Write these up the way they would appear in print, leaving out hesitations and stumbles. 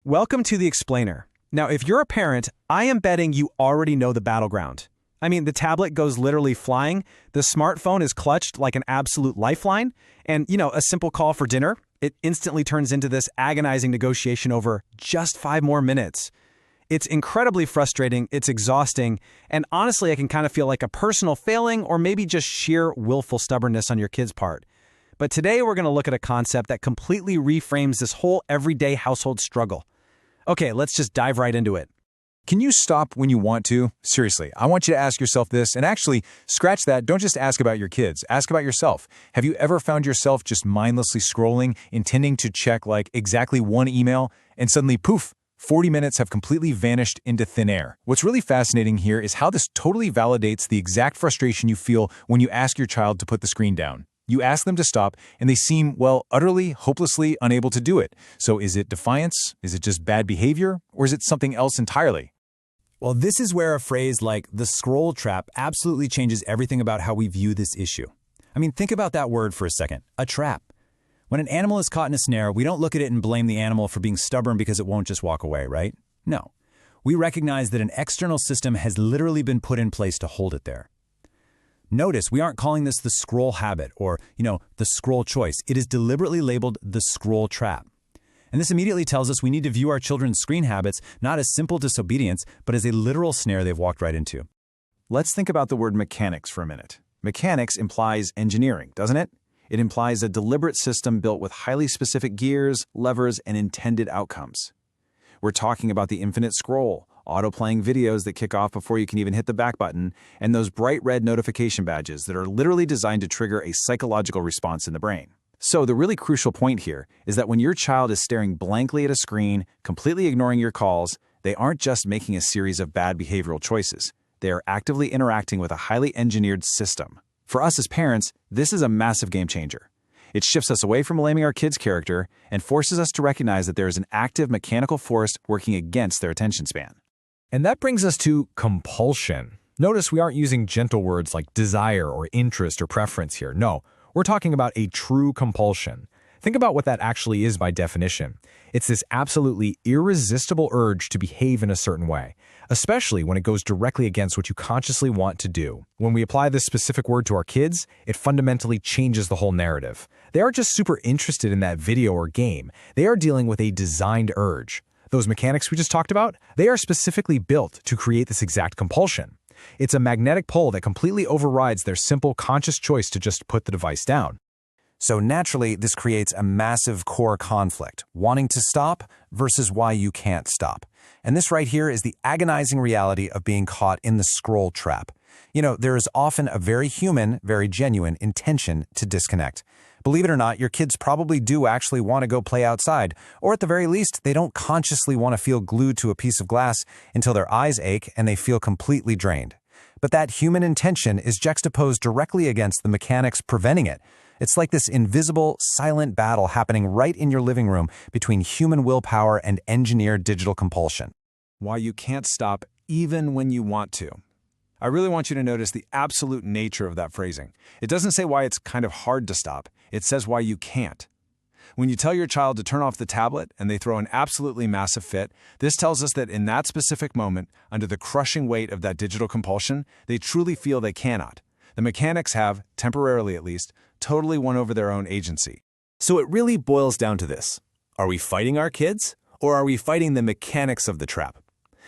Welcome to The Explainer. Now, if you're a parent, I am betting you already know the battleground. I mean, the tablet goes literally flying, the smartphone is clutched like an absolute lifeline, and, a simple call for dinner, it instantly turns into this agonizing negotiation over just 5 more minutes. It's incredibly frustrating, it's exhausting, and honestly, I can kind of feel like a personal failing or maybe just sheer willful stubbornness on your kid's part. But today we're going to look at a concept that completely reframes this whole everyday household struggle. Okay, let's just dive right into it. Can you stop when you want to? Seriously, I want you to ask yourself this, and actually, scratch that. Don't just ask about your kids. Ask about yourself. Have you ever found yourself just mindlessly scrolling, intending to check exactly one email, and suddenly, poof, 40 minutes have completely vanished into thin air? What's really fascinating here is how this totally validates the exact frustration you feel when you ask your child to put the screen down. You ask them to stop, and they seem, utterly, hopelessly unable to do it. So is it defiance? Is it just bad behavior? Or is it something else entirely? Well, this is where a phrase like the scroll trap absolutely changes everything about how we view this issue. I mean, think about that word for a second, a trap. When an animal is caught in a snare, we don't look at it and blame the animal for being stubborn because it won't just walk away, right? No. We recognize that an external system has literally been put in place to hold it there. Notice, we aren't calling this the scroll habit or, the scroll choice. It is deliberately labeled the scroll trap. And this immediately tells us we need to view our children's screen habits not as simple disobedience, but as a literal snare they've walked right into. Let's think about the word mechanics for a minute. Mechanics implies engineering, doesn't it? It implies a deliberate system built with highly specific gears, levers, and intended outcomes. We're talking about the infinite scroll, auto-playing videos that kick off before you can even hit the back button, and those bright red notification badges that are literally designed to trigger a psychological response in the brain. So the really crucial point here is that when your child is staring blankly at a screen, completely ignoring your calls, they aren't just making a series of bad behavioral choices. They are actively interacting with a highly engineered system. For us as parents, this is a massive game changer. It shifts us away from blaming our kids' character and forces us to recognize that there is an active mechanical force working against their attention span. And that brings us to compulsion. Notice we aren't using gentle words like desire or interest or preference here. No, we're talking about a true compulsion. Think about what that actually is by definition. It's this absolutely irresistible urge to behave in a certain way, especially when it goes directly against what you consciously want to do. When we apply this specific word to our kids, it fundamentally changes the whole narrative. They aren't just super interested in that video or game. They are dealing with a designed urge. Those mechanics we just talked about, they are specifically built to create this exact compulsion. It's a magnetic pull that completely overrides their simple conscious choice to just put the device down. So naturally, this creates a massive core conflict, wanting to stop versus why you can't stop. And this right here is the agonizing reality of being caught in the scroll trap. There is often a very human, very genuine intention to disconnect. Believe it or not, your kids probably do actually want to go play outside, or at the very least, they don't consciously want to feel glued to a piece of glass until their eyes ache and they feel completely drained. But that human intention is juxtaposed directly against the mechanics preventing it. It's like this invisible, silent battle happening right in your living room between human willpower and engineered digital compulsion. Why you can't stop even when you want to. I really want you to notice the absolute nature of that phrasing. It doesn't say why it's kind of hard to stop. It says why you can't. When you tell your child to turn off the tablet and they throw an absolutely massive fit, this tells us that in that specific moment, under the crushing weight of that digital compulsion, they truly feel they cannot. The mechanics have, temporarily at least, totally won over their own agency. So it really boils down to this. Are we fighting our kids, or are we fighting the mechanics of the trap?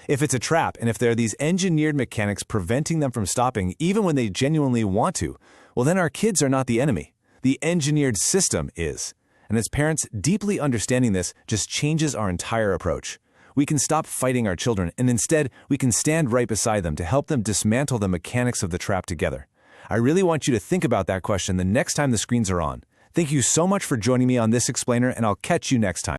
If it's a trap, and if there are these engineered mechanics preventing them from stopping even when they genuinely want to, well then our kids are not the enemy. The engineered system is. And as parents, deeply understanding this just changes our entire approach. We can stop fighting our children, and instead, we can stand right beside them to help them dismantle the mechanics of the trap together. I really want you to think about that question the next time the screens are on. Thank you so much for joining me on This Explainer, and I'll catch you next time.